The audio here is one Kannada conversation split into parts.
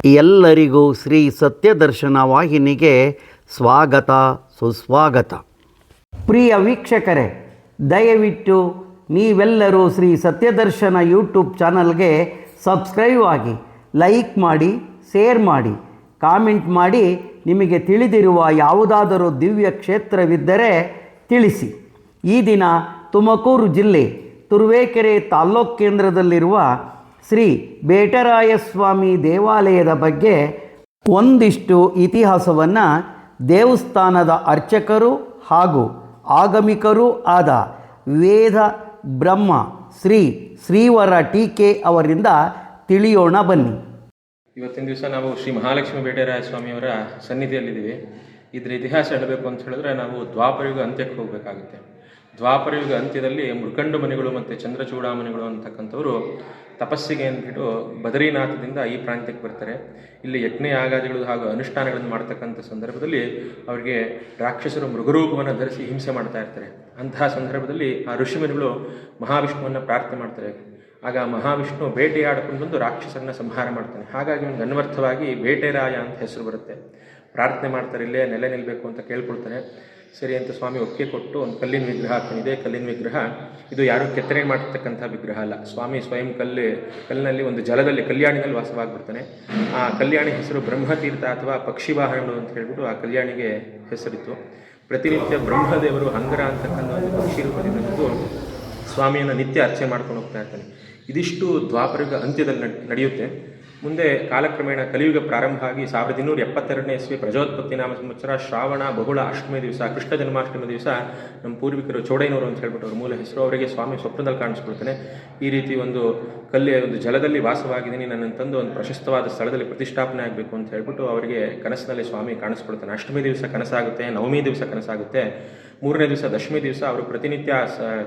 ಎಲ್ಲರಿಗೂ ಶ್ರೀ ಸತ್ಯದರ್ಶನ ವಾಹಿನಿಗೆ ಸ್ವಾಗತ ಸುಸ್ವಾಗತ. ಪ್ರಿಯ ವೀಕ್ಷಕರೇ, ದಯವಿಟ್ಟು ನೀವೆಲ್ಲರೂ ಶ್ರೀ ಸತ್ಯದರ್ಶನ ಯೂಟ್ಯೂಬ್ ಚಾನಲ್ಗೆ ಸಬ್ಸ್ಕ್ರೈಬ್ ಆಗಿ, ಲೈಕ್ ಮಾಡಿ, ಶೇರ್ ಮಾಡಿ, ಕಾಮೆಂಟ್ ಮಾಡಿ. ನಿಮಗೆ ತಿಳಿದಿರುವ ಯಾವುದಾದರೂ ದಿವ್ಯ ಕ್ಷೇತ್ರವಿದ್ದರೆ ತಿಳಿಸಿ. ಈ ದಿನ ತುಮಕೂರು ಜಿಲ್ಲೆ ತುರುವೇಕೆರೆ ತಾಲ್ಲೂಕು ಕೇಂದ್ರದಲ್ಲಿರುವ ಶ್ರೀ ಬೇಟರಾಯಸ್ವಾಮಿ ದೇವಾಲಯದ ಬಗ್ಗೆ ಒಂದಿಷ್ಟು ಇತಿಹಾಸವನ್ನು ದೇವಸ್ಥಾನದ ಅರ್ಚಕರು ಹಾಗೂ ಆಗಮಿಕರೂ ಆದ ವೇದ ಬ್ರಹ್ಮ ಶ್ರೀ ಶ್ರೀವರ ಟೀಕೆ ಅವರಿಂದ ತಿಳಿಯೋಣ ಬನ್ನಿ. ಇವತ್ತಿನ ದಿವಸ ನಾವು ಶ್ರೀ ಮಹಾಲಕ್ಷ್ಮಿ ಬೇಟರಾಯ ಸ್ವಾಮಿಯವರ ಸನ್ನಿಧಿಯಲ್ಲಿದ್ದೀವಿ. ಇದರ ಇತಿಹಾಸ ಹೇಳಬೇಕು ಅಂತ ಹೇಳಿದ್ರೆ ನಾವು ದ್ವಾಪರಯುಗ ಅಂತ್ಯಕ್ಕೆ ಹೋಗಬೇಕಾಗುತ್ತೆ. ದ್ವಾಪರಯುಗ ಅಂತ್ಯದಲ್ಲಿ ಮೃಕಂಡು ಮನೆಗಳು ಮತ್ತು ಚಂದ್ರಚೂಡಾಮಣಿಗಳು ಅಂತಕ್ಕಂಥವರು ತಪಸ್ಸಿಗೆ ಅಂದ್ಬಿಟ್ಟು ಬದರಿನಾಥದಿಂದ ಈ ಪ್ರಾಂತ್ಯಕ್ಕೆ ಬರ್ತಾರೆ. ಇಲ್ಲಿ ಯಜ್ಞ ಯಾಗಾದಿಗಳು ಹಾಗೂ ಅನುಷ್ಠಾನಗಳನ್ನು ಮಾಡ್ತಕ್ಕಂಥ ಸಂದರ್ಭದಲ್ಲಿ ಅವರಿಗೆ ರಾಕ್ಷಸರು ಮೃಗರೂಪವನ್ನು ಧರಿಸಿ ಹಿಂಸೆ ಮಾಡ್ತಾ ಇರ್ತಾರೆ. ಅಂತಹ ಸಂದರ್ಭದಲ್ಲಿ ಆ ಋಷಿಮುನಿಗಳು ಮಹಾವಿಷ್ಣುವನ್ನು ಪ್ರಾರ್ಥನೆ ಮಾಡ್ತಾರೆ. ಆಗ ಮಹಾವಿಷ್ಣು ಬೇಟೆಯಾಡಿಕೊಂಡು ಬಂದು ರಾಕ್ಷಸರನ್ನ ಸಂಹಾರ ಮಾಡ್ತಾನೆ. ಹಾಗಾಗಿ ಒಂದು ಅನ್ವರ್ಥವಾಗಿ ಬೇಟೆರಾಯ ಅಂತ ಹೆಸರು ಬರುತ್ತೆ. ಪ್ರಾರ್ಥನೆ ಮಾಡ್ತಾರೆ, ಇಲ್ಲೇ ನೆಲೆ ನಿಲ್ಲಬೇಕು ಅಂತ ಕೇಳ್ಕೊಳ್ತಾರೆ. ಸರಿ ಅಂತ ಸ್ವಾಮಿ ಒಪ್ಪಿಗೆ ಕೊಟ್ಟು ಒಂದು ಕಲ್ಲಿನ ವಿಗ್ರಹ ಆಗ್ತಾನೆ. ಇದೇ ಕಲ್ಲಿನ ವಿಗ್ರಹ, ಇದು ಯಾರೂ ಕೆತ್ತನೆ ಮಾಡಿರ್ತಕ್ಕಂಥ ವಿಗ್ರಹ ಅಲ್ಲ. ಸ್ವಾಮಿ ಸ್ವಯಂ ಕಲ್ಲಿನಲ್ಲಿ ಒಂದು ಜಲದಲ್ಲಿ ಕಲ್ಯಾಣಿನಲ್ಲಿ ವಾಸವಾಗಿಬಿಡ್ತಾನೆ. ಆ ಕಲ್ಯಾಣಿ ಹೆಸರು ಬ್ರಹ್ಮತೀರ್ಥ ಅಥವಾ ಪಕ್ಷಿವಾಹನಗಳು ಅಂತ ಹೇಳ್ಬಿಟ್ಟು ಆ ಕಲ್ಯಾಣಿಗೆ ಹೆಸರಿತ್ತು. ಪ್ರತಿನಿತ್ಯ ಬ್ರಹ್ಮದೇವರು ಹಂಗರ ಅಂತಕ್ಕಂಥ ಒಂದು ಪಕ್ಷಿ ರೂಪದಿಂದ ಸ್ವಾಮಿಯನ್ನು ನಿತ್ಯ ಅರ್ಚನೆ ಮಾಡ್ಕೊಂಡು ಹೋಗ್ತಾ ಇರ್ತಾನೆ. ಇದಿಷ್ಟು ದ್ವಾಪರಯುಗ ಅಂತ್ಯದಲ್ಲಿ ನಡೆಯುತ್ತೆ. ಮುಂದೆ ಕಾಲಕ್ರಮೇಣ ಕಲಿಯುಗ ಪ್ರಾರಂಭ ಆಗಿ 1272ನೇ ಇಸ್ವಿ ಪ್ರಜೋತ್ಪತ್ತಿ ನಾಮ ಸಂವತ್ಸರ ಶ್ರಾವಣ ಬಹುಳ ಅಷ್ಟಮಿ ದಿವಸ, ಕೃಷ್ಣ ಜನ್ಮಾಷ್ಟಮಿ ದಿವಸ ನಮ್ಮ ಪೂರ್ವಿಕರು ಚೌಡಯ್ಯನವರು ಅಂತ ಹೇಳ್ಬಿಟ್ಟು ಅವ್ರ ಮೂಲ ಹೆಸರು, ಅವರಿಗೆ ಸ್ವಾಮಿ ಸ್ವಪ್ನದಲ್ಲಿ ಕಾಣಿಸ್ಕೊಳ್ತಾನೆ. ಈ ರೀತಿ ಒಂದು ಒಂದು ಜಲದಲ್ಲಿ ವಾಸವಾಗಿದ್ದೀನಿ, ನನ್ನನ್ನು ತಂದು ಒಂದು ಪ್ರಶಸ್ತವಾದ ಸ್ಥಳದಲ್ಲಿ ಪ್ರತಿಷ್ಠಾಪನೆ ಆಗಬೇಕು ಅಂತ ಹೇಳ್ಬಿಟ್ಟು ಅವರಿಗೆ ಕನಸಿನಲ್ಲಿ ಸ್ವಾಮಿ ಕಾಣಿಸ್ಕೊಳ್ತಾನೆ. ಅಷ್ಟಮಿ ದಿವಸ ಕನಸಾಗುತ್ತೆ, ನವಮಿ ದಿವಸ ಕನಸಾಗುತ್ತೆ, ಮೂರನೇ ದಿವಸ ದಶಮಿ ದಿವಸ ಅವರು ಪ್ರತಿನಿತ್ಯ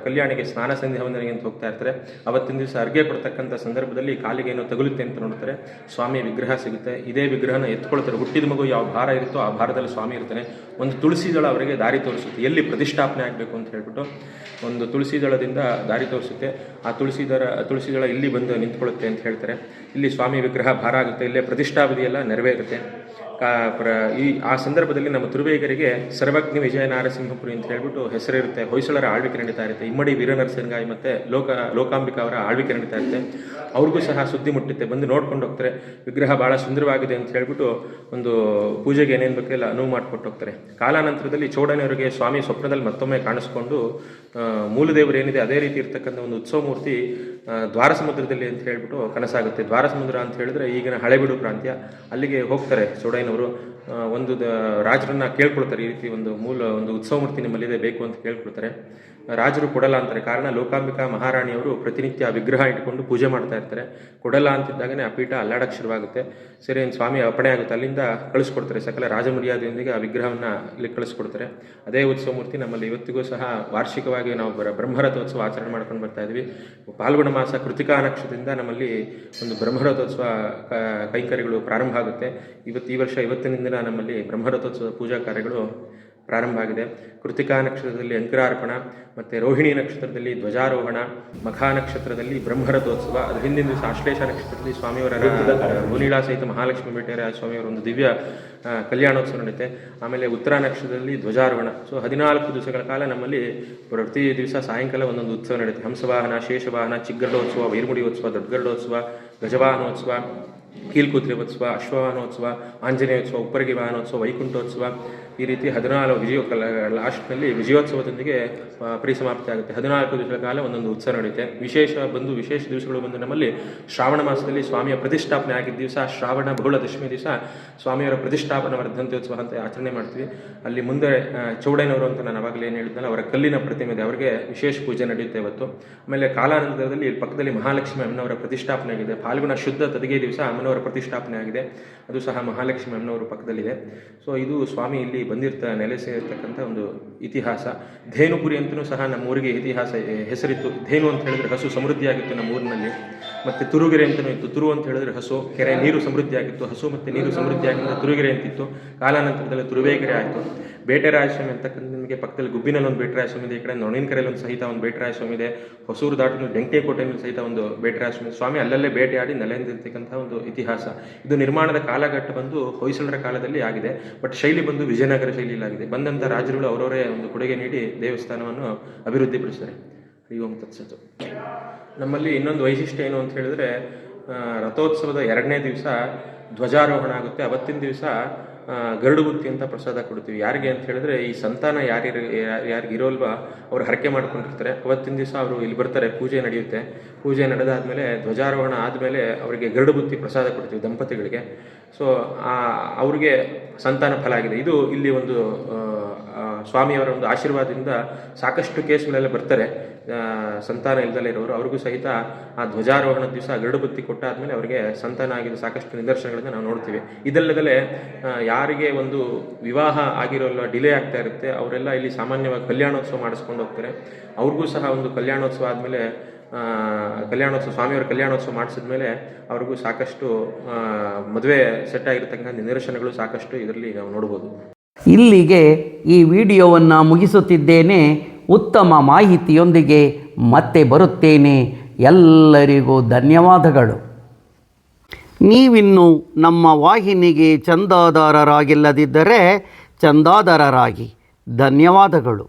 ಕಲ್ಯಾಣಿಗೆ ಸ್ನಾನ ಸಂಧ್ಯಾ ವಂದನೆಗೆ ಅಂತ ಹೋಗ್ತಾ ಇರ್ತಾರೆ. ಅವತ್ತಿನ ದಿವಸ ಅರ್ಗೆ ಕೊಡ್ತಕ್ಕಂಥ ಸಂದರ್ಭದಲ್ಲಿ ಕಾಲಿಗೆ ಏನೋ ತಗುಲುತ್ತೆ ಅಂತ ನೋಡ್ತಾರೆ. ಸ್ವಾಮಿ ವಿಗ್ರಹ ಸಿಗುತ್ತೆ. ಇದೇ ವಿಗ್ರಹನ ಎತ್ಕೊಳ್ತಾರೆ. ಹುಟ್ಟಿದ ಮಗು ಯಾವ ಭಾರ ಇರುತ್ತೋ ಆ ಭಾರದಲ್ಲಿ ಸ್ವಾಮಿ ಇರ್ತಾನೆ. ಒಂದು ತುಳಸಿ ದಳ ಅವರಿಗೆ ದಾರಿ ತೋರಿಸುತ್ತೆ, ಎಲ್ಲಿ ಪ್ರತಿಷ್ಠಾಪನೆ ಆಗಬೇಕು ಅಂತ ಹೇಳ್ಬಿಟ್ಟು ಒಂದು ತುಳಸಿ ದಳದಿಂದ ದಾರಿ ತೋರಿಸುತ್ತೆ. ಆ ತುಳಸಿ ದಳ ಇಲ್ಲಿ ಬಂದು ನಿಂತ್ಕೊಳ್ಳುತ್ತೆ ಅಂತ ಹೇಳ್ತಾರೆ. ಇಲ್ಲಿ ಸ್ವಾಮಿ ವಿಗ್ರಹ ಭಾರ ಆಗುತ್ತೆ, ಇಲ್ಲೇ ಪ್ರತಿಷ್ಠಾಪನೆಯೆಲ್ಲ ನೆರವೇರುತ್ತೆ. ಆ ಸಂದರ್ಭದಲ್ಲಿ ನಮ್ಮ ತುರುವೇಗರಿಗೆ ಸರ್ವಜ್ಞ ವಿಜಯ ನಾರಸಿಂಹಪುರಿ ಅಂತ ಹೇಳ್ಬಿಟ್ಟು ಹೆಸರಿರುತ್ತೆ. ಹೊಯ್ಸಳರ ಆಳ್ವಿಕೆ ನಡೀತಾ ಇರುತ್ತೆ. ಇಮ್ಮಡಿ ವೀರನರಸಿಂಗಾಯಿ ಮತ್ತು ಲೋಕಾಂಬಿಕಾ ಅವರ ಆಳ್ವಿಕೆ ನಡೀತಾ ಇರುತ್ತೆ. ಅವ್ರಿಗೂ ಸಹ ಸುದ್ದಿ ಮುಟ್ಟುತ್ತೆ, ಬಂದು ನೋಡ್ಕೊಂಡು ಹೋಗ್ತಾರೆ. ವಿಗ್ರಹ ಭಾಳ ಸುಂದರವಾಗಿದೆ ಅಂತ ಹೇಳ್ಬಿಟ್ಟು ಒಂದು ಪೂಜೆಗೆ ಏನೇನು ಬೇಕೆಲ್ಲ ಅನುವು ಮಾಡಿಕೊಟ್ಟು ಹೋಗ್ತಾರೆ. ಕಾಲಾನಂತರದಲ್ಲಿ ಚೌಡಯ್ಯನವರಿಗೆ ಸ್ವಾಮಿ ಸ್ವಪ್ನದಲ್ಲಿ ಮತ್ತೊಮ್ಮೆ ಕಾಣಿಸ್ಕೊಂಡು ಮೂಲದೇವರು ಏನಿದೆ ಅದೇ ರೀತಿ ಇರ್ತಕ್ಕಂಥ ಒಂದು ಉತ್ಸವ ಮೂರ್ತಿ ದ್ವಾರ ಸಮುದ್ರದಲ್ಲಿ ಅಂತ ಹೇಳ್ಬಿಟ್ಟು ಕನಸಾಗುತ್ತೆ. ದ್ವಾರ ಸಮುದ್ರ ಅಂತ ಹೇಳಿದ್ರೆ ಈಗಿನ ಹಳೆಬೀಡು ಪ್ರಾಂತ್ಯ. ಅಲ್ಲಿಗೆ ಹೋಗ್ತಾರೆ ಚೌಡಯ್ಯನವರು. ಒಂದು ರಾಜರನ್ನ ಕೇಳ್ಕೊಳ್ತಾರೆ, ಈ ರೀತಿ ಒಂದು ಉತ್ಸವ ಮೂರ್ತಿ ನಿಮ್ಮಲ್ಲಿದೆ, ಬೇಕು ಅಂತ ಕೇಳ್ಕೊಳ್ತಾರೆ. ರಾಜರು ಕೊಡಲ್ಲ ಅಂತಾರೆ. ಕಾರಣ ಲೋಕಾಂಬಿಕಾ ಮಹಾರಾಣಿಯವರು ಪ್ರತಿನಿತ್ಯ ವಿಗ್ರಹ ಇಟ್ಕೊಂಡು ಪೂಜೆ ಮಾಡ್ತಾ ಇರ್ತಾರೆ. ಕೊಡಲ್ಲ ಅಂತಿದ್ದಾಗನೇ ಆ ಪೀಠ ಅಲ್ಲಾಡಕ್ಕೆ ಶುರುವಾಗುತ್ತೆ. ಸರಿ ಏನು ಸ್ವಾಮಿ ಅಪ್ಪಣೆ ಆಗುತ್ತೆ, ಅಲ್ಲಿಂದ ಕಳಿಸ್ಕೊಡ್ತಾರೆ. ಸಕಲ ರಾಜಮರ್ಯಾದೆಯೊಂದಿಗೆ ಆ ವಿಗ್ರಹವನ್ನು ಇಲ್ಲಿ ಕಳಿಸ್ಕೊಡ್ತಾರೆ. ಅದೇ ಉತ್ಸವ ಮೂರ್ತಿ ನಮ್ಮಲ್ಲಿ ಇವತ್ತಿಗೂ ಸಹ ವಾರ್ಷಿಕವಾಗಿ ನಾವು ಬ್ರಹ್ಮರಥೋತ್ಸವ ಆಚರಣೆ ಮಾಡ್ಕೊಂಡು ಬರ್ತಾ ಇದ್ವಿ. ಫಾಲ್ಗುಣ ಮಾಸ ಕೃತಿಕಾ ನಕ್ಷತ್ರದಿಂದ ನಮ್ಮಲ್ಲಿ ಒಂದು ಬ್ರಹ್ಮರಥೋತ್ಸವ ಕೈಂಕರ್ಯಗಳು ಪ್ರಾರಂಭ ಆಗುತ್ತೆ. ಈ ವರ್ಷ ಇವತ್ತಿನಿಂದ ನಮ್ಮಲ್ಲಿ ಬ್ರಹ್ಮರಥೋತ್ಸವ ಪೂಜಾ ಕಾರ್ಯಗಳು ಪ್ರಾರಂಭ ಆಗಿದೆ. ಕೃತಿಕಾ ನಕ್ಷತ್ರದಲ್ಲಿ ಅಂಕುರಾರ್ಪಣ, ಮತ್ತು ರೋಹಿಣಿ ನಕ್ಷತ್ರದಲ್ಲಿ ಧ್ವಜಾರೋಹಣ, ಮಖಾ ನಕ್ಷತ್ರದಲ್ಲಿ ಬ್ರಹ್ಮರಥೋತ್ಸವ, ಅದು ಹಿಂದಿನ ದಿವಸ ಆಶ್ಲೇಷ ನಕ್ಷತ್ರದಲ್ಲಿ ಸ್ವಾಮಿಯವರ ಭೂನೀಳಾ ಸಹಿತ ಮಹಾಲಕ್ಷ್ಮಿ ಬೇಟೆರಾಯ ಸ್ವಾಮಿಯವರ ಒಂದು ದಿವ್ಯ ಕಲ್ಯಾಣೋತ್ಸವ ನಡೆಯುತ್ತೆ. ಆಮೇಲೆ ಉತ್ತರ ನಕ್ಷತ್ರದಲ್ಲಿ ಧ್ವಜಾರೋಹಣ. ಸೊ 14 ದಿವಸಗಳ ಕಾಲ ನಮ್ಮಲ್ಲಿ ಪ್ರತಿ ದಿವಸ ಸಾಯಂಕಾಲ ಒಂದೊಂದು ಉತ್ಸವ ನಡೆಯುತ್ತೆ. ಹಂಸವಾಹನ, ಶೇಷವಾಹನ, ಚಿಗ್ಗರಡೋತ್ಸವ, ವೈರ್ಮುಡಿಯೋತ್ಸವ, ದೊಡ್ಡಗರಡೋತ್ಸವ, ಗಜವಾಹನೋತ್ಸವ, ಕೀಲ್ಕುತ್ರಿಯೋತ್ಸವ, ಅಶ್ವವಾಹನೋತ್ಸವ, ಆಂಜನೇಯೋತ್ಸವ, ಉಪ್ಪರಗಿ ವಾಹನೋತ್ಸವ, ವೈಕುಂಠೋತ್ಸವ, ಈ ರೀತಿ 14 ಲಾಸ್ಟ್ನಲ್ಲಿ ವಿಜಯೋತ್ಸವದೊಂದಿಗೆ ಪರಿಸಮಾಪ್ತಿ ಆಗುತ್ತೆ. 14 ದಿವಸಗಳ ಕಾಲ ಒಂದೊಂದು ಉತ್ಸವ ನಡೆಯುತ್ತೆ. ವಿಶೇಷ ದಿವಸಗಳು ಬಂದು ನಮ್ಮಲ್ಲಿ ಶ್ರಾವಣ ಮಾಸದಲ್ಲಿ ಸ್ವಾಮಿಯ ಪ್ರತಿಷ್ಠಾಪನೆ ಆಗಿದ್ದ ದಿವಸ ಶ್ರಾವಣ ಬಹುಳ ದಶಮಿ ದಿವಸ ಸ್ವಾಮಿಯವರ ಪ್ರತಿಷ್ಠಾಪನಾ ವರ್ಧಂತ್ಯೋತ್ಸವ ಅಂತ ಆಚರಣೆ ಮಾಡ್ತೀವಿ. ಅಲ್ಲಿ ಮುಂದೆ ಚೌಡಯ್ಯನವರು ಅಂತ ನಾನು ಅವಾಗಲೇ ಏನು ಹೇಳಿದ್ನಲ್ಲ, ಅವರ ಕಲ್ಲಿನ ಪ್ರತಿಮೆ ಇದೆ, ಅವರಿಗೆ ವಿಶೇಷ ಪೂಜೆ ನಡೆಯುತ್ತೆ ಇವತ್ತು. ಆಮೇಲೆ ಕಾಲಾನಂತರದಲ್ಲಿ ಪಕ್ಕದಲ್ಲಿ ಮಹಾಲಕ್ಷ್ಮಿ ಅಮ್ಮನವರ ಪ್ರತಿಷ್ಠಾಪನೆ ಆಗಿದೆ. ಫಾಲ್ಗುಣ ಶುದ್ಧ ತದಿಗೆ ದಿವಸ ಅಮ್ಮನವರ ಪ್ರತಿಷ್ಠಾಪನೆ ಆಗಿದೆ. ಅದು ಸಹ ಮಹಾಲಕ್ಷ್ಮಿ ಅಮ್ಮನವರ ಪಕ್ಕದಲ್ಲಿದೆ. ಸೊ ಇದು ಸ್ವಾಮಿ ಇಲ್ಲಿ ನೆಲೆಸಿರ್ತಕ್ಕಂಥ ಒಂದು ಇತಿಹಾಸ. ಧೇನುಪುರಿ ಅಂತಲೂ ಸಹ ನಮ್ಮ ಊರಿಗೆ ಇತಿಹಾಸ ಹೆಸರಿತ್ತು. ಧೇನು ಅಂತ ಹೇಳಿದ್ರೆ ಹಸು ಸಮೃದ್ಧಿಯಾಗಿತ್ತು ನಮ್ಮ ಊರಿನಲ್ಲಿ. ಮತ್ತು ತುರುಗೆರೆ ಅಂತಲೂ ಇತ್ತು. ತುರು ಅಂತ ಹೇಳಿದ್ರೆ ಹಸು, ಕೆರೆ ನೀರು ಸಮೃದ್ಧಿಯಾಗಿತ್ತು. ಹಸು ಮತ್ತು ನೀರು ಸಮೃದ್ಧಿಯಾಗಿದ್ದ ತುರುಗೆರೆ ಅಂತಿತ್ತು. ಕಾಲಾನಂತರದಲ್ಲಿ ತುರುವೇಕೆರೆ ಆಯಿತು. ಬೇಟೆರಾಯಸ್ವಾಮಿ ಅಂತಕ್ಕಂಥ ನಿಮಗೆ ಪಕ್ಕದಲ್ಲಿ ಗುಬ್ಬಿನಲ್ಲಿ ಒಂದು ಬೇಟೆರಾಯಸ್ವಾಮಿ ಇದೆ, ಈ ಕಡೆ ನೊಣಿನಕೆರೆಯಲ್ಲಿ ಒಂದು ಸಹಿತ ಒಂದು ಬೇಟೆರಾಯಸ್ವಾಮಿ ಇದೆ, ಹೊಸೂರು ದಾಟಿನ ಬೆಂಕೇಕೋಟೆಯಲ್ಲಿ ಸಹಿತ ಒಂದು ಬೇಟೆರಾಯಸ್ವಾಮಿ ಸ್ವಾಮಿ ಅಲ್ಲಲ್ಲೇ ಬೇಟೆಯಾಡಿ ನೆಲೆಯಿಂದಿರ್ತಕ್ಕಂಥ ಒಂದು ಇತಿಹಾಸ. ಇದು ನಿರ್ಮಾಣದ ಕಾಲಘಟ್ಟ ಬಂದು ಹೊಯ್ಸಳರ ಕಾಲದಲ್ಲಿ ಆಗಿದೆ, ಬಟ್ ಶೈಲಿ ಬಂದು ವಿಜಯನಗರ ಶೈಲಿಯಲ್ಲಾಗಿದೆ. ಬಂದಂಥ ರಾಜರುಗಳು ಅವರವರೇ ಒಂದು ಕೊಡುಗೆ ನೀಡಿ ದೇವಸ್ಥಾನವನ್ನು ಅಭಿವೃದ್ಧಿಪಡಿಸ್ತಾರೆ. ಹರಿ ಓಂ ತತ್ಸತ್. ನಮ್ಮಲ್ಲಿ ಇನ್ನೊಂದು ವೈಶಿಷ್ಟ್ಯ ಏನು ಅಂತ ಹೇಳಿದ್ರೆ, ರಥೋತ್ಸವದ 2ನೇ ದಿವಸ ಧ್ವಜಾರೋಹಣ ಆಗುತ್ತೆ. ಅವತ್ತಿನ ದಿವಸ ಗರುಡು ಬುತ್ತಿ ಅಂತ ಪ್ರಸಾದ ಕೊಡ್ತೀವಿ. ಯಾರಿಗೆ ಅಂತ ಹೇಳಿದ್ರೆ, ಈ ಸಂತಾನ ಯಾರಿಗಿರೋಲ್ವಾ ಅವ್ರು ಹರಕೆ ಮಾಡ್ಕೊಂಡಿರ್ತಾರೆ. ಅವತ್ತಿನ ದಿವಸ ಅವರು ಇಲ್ಲಿ ಬರ್ತಾರೆ, ಪೂಜೆ ನಡೆಯುತ್ತೆ. ಪೂಜೆ ನಡೆದಾದ್ಮೇಲೆ ಧ್ವಜಾರೋಹಣ ಆದಮೇಲೆ ಅವರಿಗೆ ಗರುಡು ಬುತ್ತಿ ಪ್ರಸಾದ ಕೊಡ್ತೀವಿ ದಂಪತಿಗಳಿಗೆ. ಸೊ ಅವ್ರಿಗೆ ಸಂತಾನ ಫಲ ಆಗಿದೆ. ಇದು ಇಲ್ಲಿ ಒಂದು ಸ್ವಾಮಿಯವರ ಒಂದು ಆಶೀರ್ವಾದದಿಂದ ಸಾಕಷ್ಟು ಕೇಸ್ಗಳೆಲ್ಲ ಬರ್ತಾರೆ ಸಂತಾನ ಇಲ್ದಲೇ ಇರೋರು, ಅವ್ರಿಗೂ ಸಹಿತ ಆ ಧ್ವಜಾರೋಹಣದ ದಿವಸ ಗರುಡು ಬುತ್ತಿ ಕೊಟ್ಟಾದ್ಮೇಲೆ ಅವರಿಗೆ ಸಂತಾನ ಆಗಿದ್ದು ಸಾಕಷ್ಟು ನಿದರ್ಶನಗಳನ್ನ ನಾವು ನೋಡ್ತೀವಿ. ಇದಲ್ಲದಲ್ಲೇ ಯಾರಿಗೆ ಒಂದು ವಿವಾಹ ಆಗಿರೋಲ್ಲ, ಡಿಲೇ ಆಗ್ತಾ ಇರುತ್ತೆ, ಅವರೆಲ್ಲ ಇಲ್ಲಿ ಸಾಮಾನ್ಯವಾಗಿ ಕಲ್ಯಾಣೋತ್ಸವ ಮಾಡಿಸ್ಕೊಂಡು ಹೋಗ್ತಾರೆ. ಅವ್ರಿಗೂ ಸಹ ಒಂದು ಕಲ್ಯಾಣೋತ್ಸವ ಆದಮೇಲೆ ಸ್ವಾಮಿಯವರ ಕಲ್ಯಾಣೋತ್ಸವ ಮಾಡಿಸಿದ್ಮೇಲೆ ಅವ್ರಿಗೂ ಸಾಕಷ್ಟು ಮದುವೆ ಸೆಟ್ ಆಗಿರ್ತಕ್ಕಂಥ ನಿದರ್ಶನಗಳು ಸಾಕಷ್ಟು ಇದರಲ್ಲಿ ನಾವು ನೋಡ್ಬೋದು. ಇಲ್ಲಿಗೆ ಈ ವಿಡಿಯೋವನ್ನು ಮುಗಿಸುತ್ತಿದ್ದೇನೆ. ಉತ್ತಮ ಮಾಹಿತಿಯೊಂದಿಗೆ ಮತ್ತೆ ಬರುತ್ತೇನೆ. ಎಲ್ಲರಿಗೂ ಧನ್ಯವಾದಗಳು. ನೀವಿನ್ನು ನಮ್ಮ ವಾಹಿನಿಗೆ ಚಂದಾದಾರರಾಗಿಲ್ಲದಿದ್ದರೆ ಚಂದಾದಾರರಾಗಿ. ಧನ್ಯವಾದಗಳು.